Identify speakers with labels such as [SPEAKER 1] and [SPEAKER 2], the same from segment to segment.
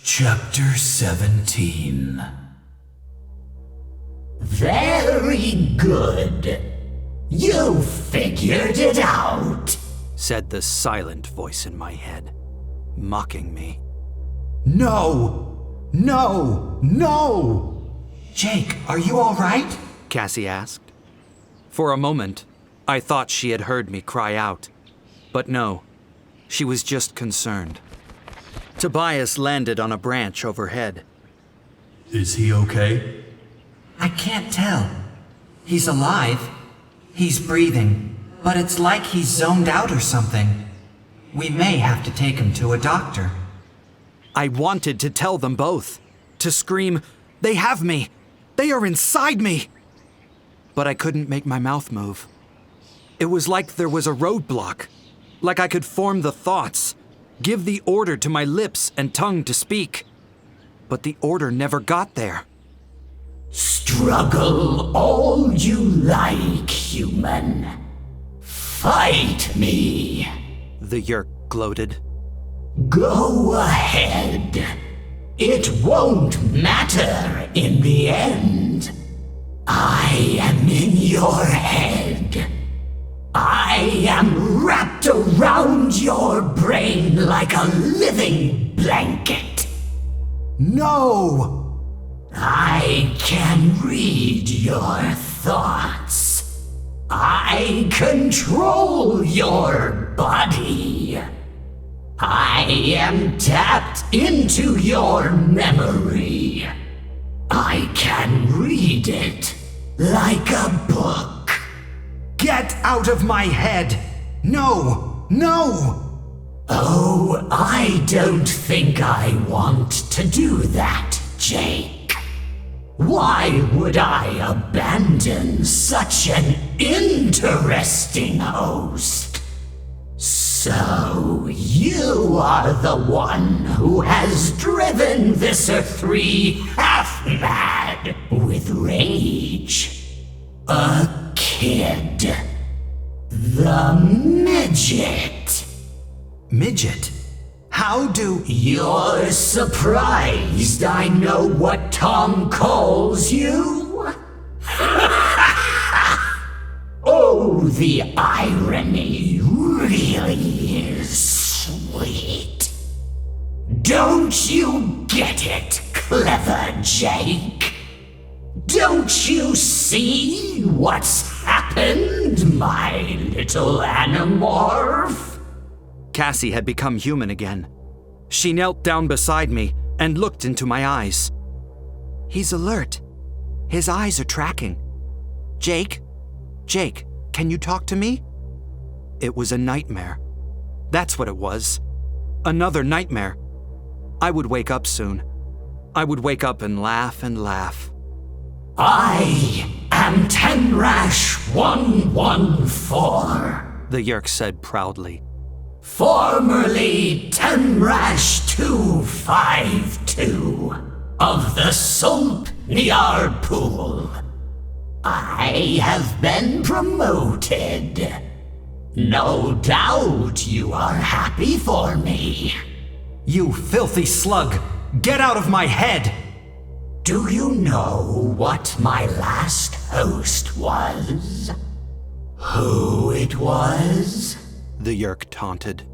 [SPEAKER 1] Chapter 17.
[SPEAKER 2] Very good. You figured it out,
[SPEAKER 3] said the silent voice in my head, mocking me.
[SPEAKER 1] No! No! No! Jake, are you all right?
[SPEAKER 3] Cassie asked. For a moment, I thought she had heard me cry out. But no, she was just concerned. Tobias landed on a branch overhead.
[SPEAKER 1] Is he okay?
[SPEAKER 4] I can't tell. He's alive. He's breathing, but it's like he's zoned out or something. We may have to take him to a doctor.
[SPEAKER 3] I wanted to tell them both, to scream, "They have me! They are inside me!" But I couldn't make my mouth move. It was like there was a roadblock, like I could form the thoughts, give the order to my lips and tongue to speak. But the order never got there.
[SPEAKER 2] Struggle all you like, human. Fight me.
[SPEAKER 3] The Yerk gloated.
[SPEAKER 2] Go ahead. It won't matter in the end. I am in your head. I am wrapped around your brain like a living blanket.
[SPEAKER 1] No!
[SPEAKER 2] I can read your thoughts. I control your body. I am tapped into your memory. I can read it like a book.
[SPEAKER 1] Get out of my head! No! No!
[SPEAKER 2] Oh, I don't think I want to do that, Jake. Why would I abandon such an interesting host? So, you are the one who has driven Visser 3 half-mad with rage. A kid. The midget.
[SPEAKER 1] Midget? How do...
[SPEAKER 2] You're surprised I know what Tom calls you? Oh, the irony really is sweet. Don't you get it, clever Jake? Don't you see what's happened, my little Animorph?
[SPEAKER 3] Cassie had become human again. She knelt down beside me and looked into my eyes. He's alert. His eyes are tracking. Jake, can you talk to me? It was a nightmare. That's what it was. Another nightmare. I would wake up soon. I would wake up and laugh and laugh.
[SPEAKER 2] I am Tenrash 114,
[SPEAKER 3] the Yerk said proudly.
[SPEAKER 2] Formerly Tenrash 252 of the Sulp Niar Pool. I have been promoted. No doubt you are happy for me.
[SPEAKER 1] You filthy slug! Get out of my head!
[SPEAKER 2] Do you know what my last host was? Who it was?
[SPEAKER 3] The Yerk taunted.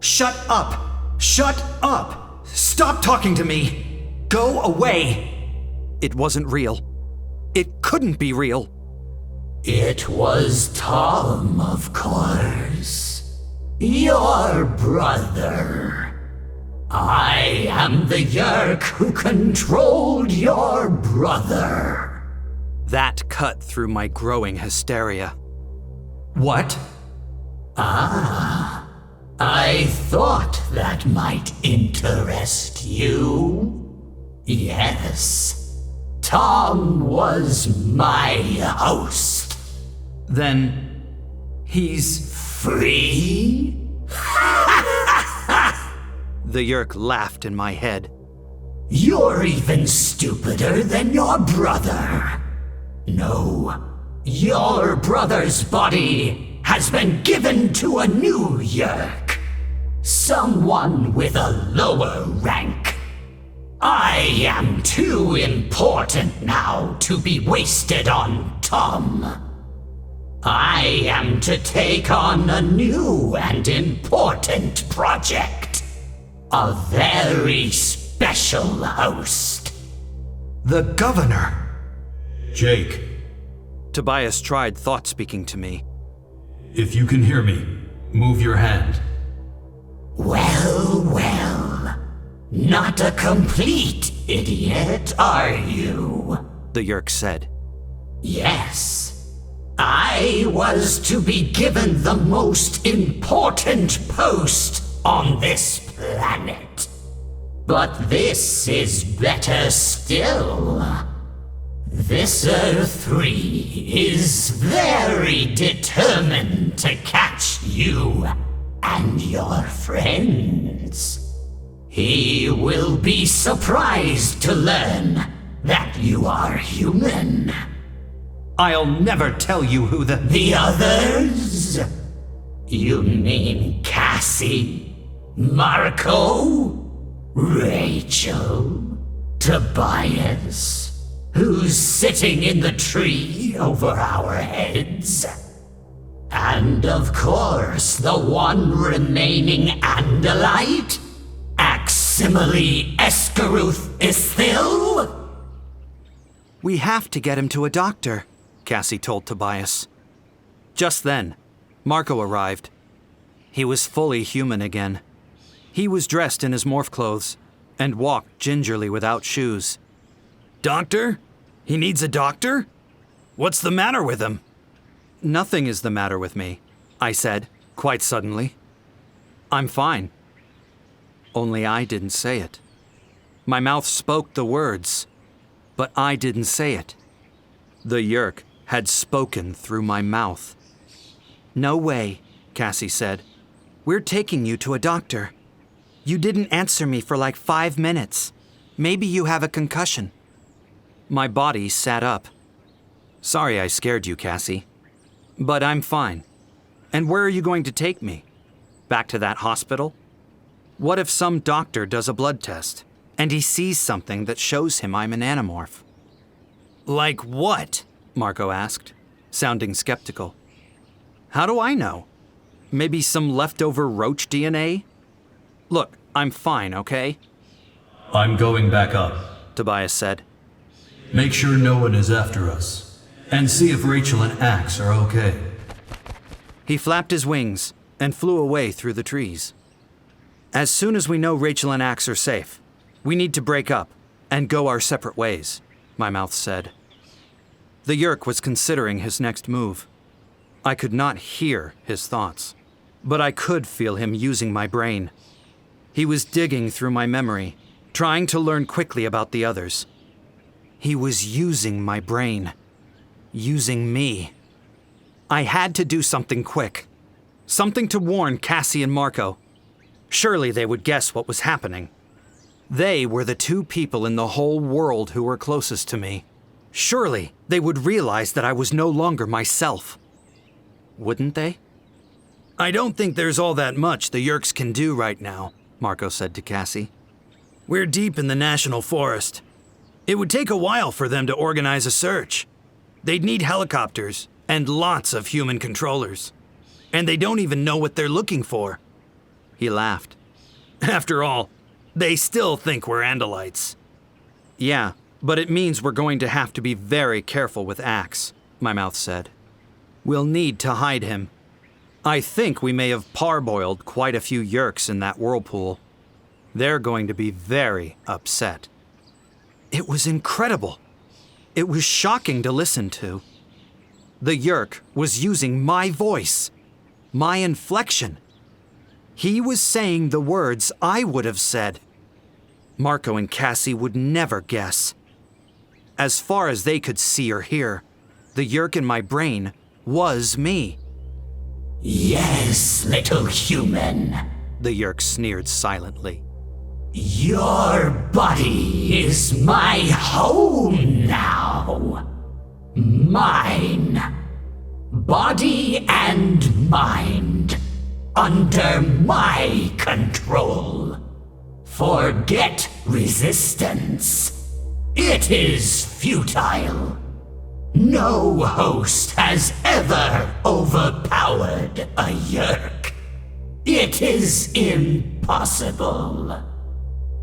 [SPEAKER 1] Shut up! Shut up! Stop talking to me! Go away!
[SPEAKER 3] It wasn't real. It couldn't be real.
[SPEAKER 2] It was Tom, of course. Your brother. I am the Yerk who controlled your brother.
[SPEAKER 3] That cut through my growing hysteria.
[SPEAKER 1] What?
[SPEAKER 2] Ah, I thought that might interest you. Yes, Tom was my host.
[SPEAKER 1] Then he's
[SPEAKER 2] free?
[SPEAKER 3] The Yerk laughed in my head.
[SPEAKER 2] You're even stupider than your brother. No, your brother's body has been given to a new Yerk. Someone with a lower rank. I am too important now to be wasted on Tom. I am to take on a new and important project. A very special host.
[SPEAKER 1] The governor.
[SPEAKER 5] Jake,
[SPEAKER 3] Tobias tried thought-speaking to me.
[SPEAKER 5] if you can hear me, move your hand.
[SPEAKER 2] Well, well. Not a complete idiot, are you?
[SPEAKER 3] The Yeerk said.
[SPEAKER 2] Yes. I was to be given the most important post on this planet. But this is better still. Visser 3 is very determined to catch you and your friends. He will be surprised to learn that you are human.
[SPEAKER 1] I'll never tell you who the...
[SPEAKER 2] The others? You mean Cassie, Marco, Rachel, Tobias, who's sitting in the tree over our heads? And of course, the one remaining Andalite, Aximile Escaruth Isthil?
[SPEAKER 3] We have to get him to a doctor, Cassie told Tobias. Just then, Marco arrived. He was fully human again. He was dressed in his morph clothes and walked gingerly without shoes.
[SPEAKER 1] Doctor? He needs a doctor? What's the matter with him?
[SPEAKER 3] Nothing is the matter with me, I said, quite suddenly. I'm fine. Only I didn't say it. My mouth spoke the words, but I didn't say it. The Yeerk had spoken through my mouth. No way, Cassie said. We're taking you to a doctor. You didn't answer me for like 5 minutes. Maybe you have a concussion. My body sat up. Sorry I scared you, Cassie. But I'm fine. And where are you going to take me? Back to that hospital? What if some doctor does a blood test, and he sees something that shows him I'm an Animorph? Like what? Marco asked, sounding skeptical. How do I know? Maybe some leftover roach DNA? Look, I'm fine, okay?
[SPEAKER 5] I'm going back up.
[SPEAKER 3] Tobias said.
[SPEAKER 5] Make sure no one is after us. And see if Rachel and Axe are okay.
[SPEAKER 3] He flapped his wings and flew away through the trees. As soon as we know Rachel and Axe are safe, we need to break up and go our separate ways, my mouth said. The Yeerk was considering his next move. I could not hear his thoughts, but I could feel him using my brain. He was digging through my memory, trying to learn quickly about the others. He was using my brain. Using me. I had to do something quick. Something to warn Cassie and Marco. Surely they would guess what was happening. They were the 2 people in the whole world who were closest to me. Surely they would realize that I was no longer myself. Wouldn't they? I don't think there's all that much the Yeerks can do right now, Marco said to Cassie. We're deep in the national forest. It would take a while for them to organize a search. They'd need helicopters and lots of human controllers. And they don't even know what they're looking for. He laughed. After all, they still think we're Andalites. Yeah, but it means we're going to have to be very careful with Axe, my mouth said. We'll need to hide him. I think we may have parboiled quite a few Yeerks in that whirlpool. They're going to be very upset. It was incredible. It was shocking to listen to. The Yeerk was using my voice, my inflection. He was saying the words I would have said. Marco and Cassie would never guess. As far as they could see or hear, the Yeerk in my brain was me.
[SPEAKER 2] Yes, little human.
[SPEAKER 3] The Yeerk sneered silently.
[SPEAKER 2] Your body is my home now. Mine. Body and mind. Under my control. Forget resistance. It is futile. No host has ever overpowered a Yeerk. It is impossible.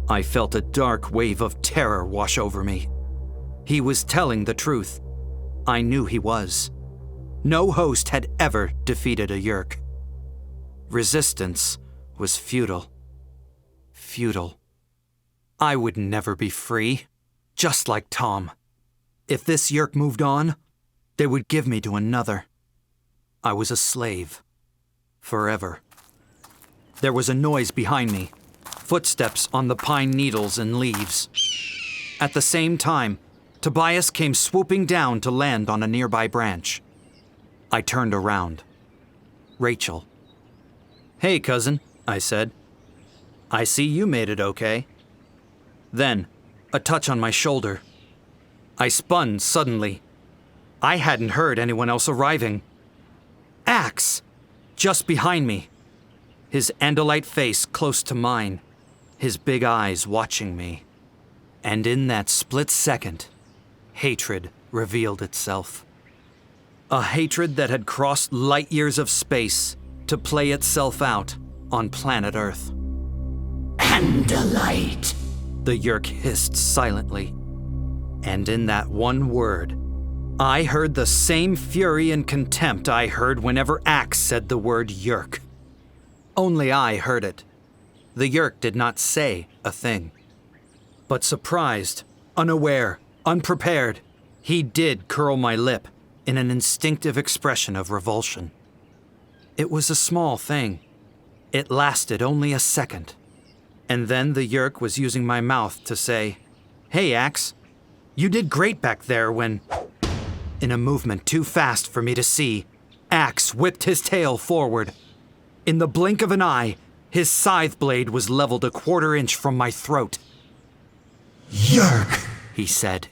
[SPEAKER 3] I felt a dark wave of terror wash over me. He was telling the truth. I knew he was. No host had ever defeated a Yeerk. Resistance was futile. Futile. I would never be free, just like Tom. If this Yeerk moved on, they would give me to another. I was a slave. Forever. There was a noise behind me. Footsteps on the pine needles and leaves. At the same time, Tobias came swooping down to land on a nearby branch. I turned around. Rachel. "Hey, cousin," I said. "I see you made it okay." Then, a touch on my shoulder. I spun suddenly. I hadn't heard anyone else arriving. Axe! Just behind me. His Andalite face close to mine. His big eyes watching me. And in that split second, hatred revealed itself. A hatred that had crossed light years of space to play itself out on planet Earth.
[SPEAKER 2] Andalite!
[SPEAKER 3] The Yeerk hissed silently. And in that one word, I heard the same fury and contempt I heard whenever Axe said the word Yeerk. Only I heard it. The Yeerk did not say a thing. But surprised, unaware, unprepared, he did curl my lip in an instinctive expression of revulsion. It was a small thing. It lasted only a second. And then the Yeerk was using my mouth to say, "Hey, Axe, you did great back there when..." In a movement too fast for me to see, Axe whipped his tail forward. In the blink of an eye, his scythe blade was leveled a quarter inch from my throat.
[SPEAKER 1] Yeerk,
[SPEAKER 3] He said.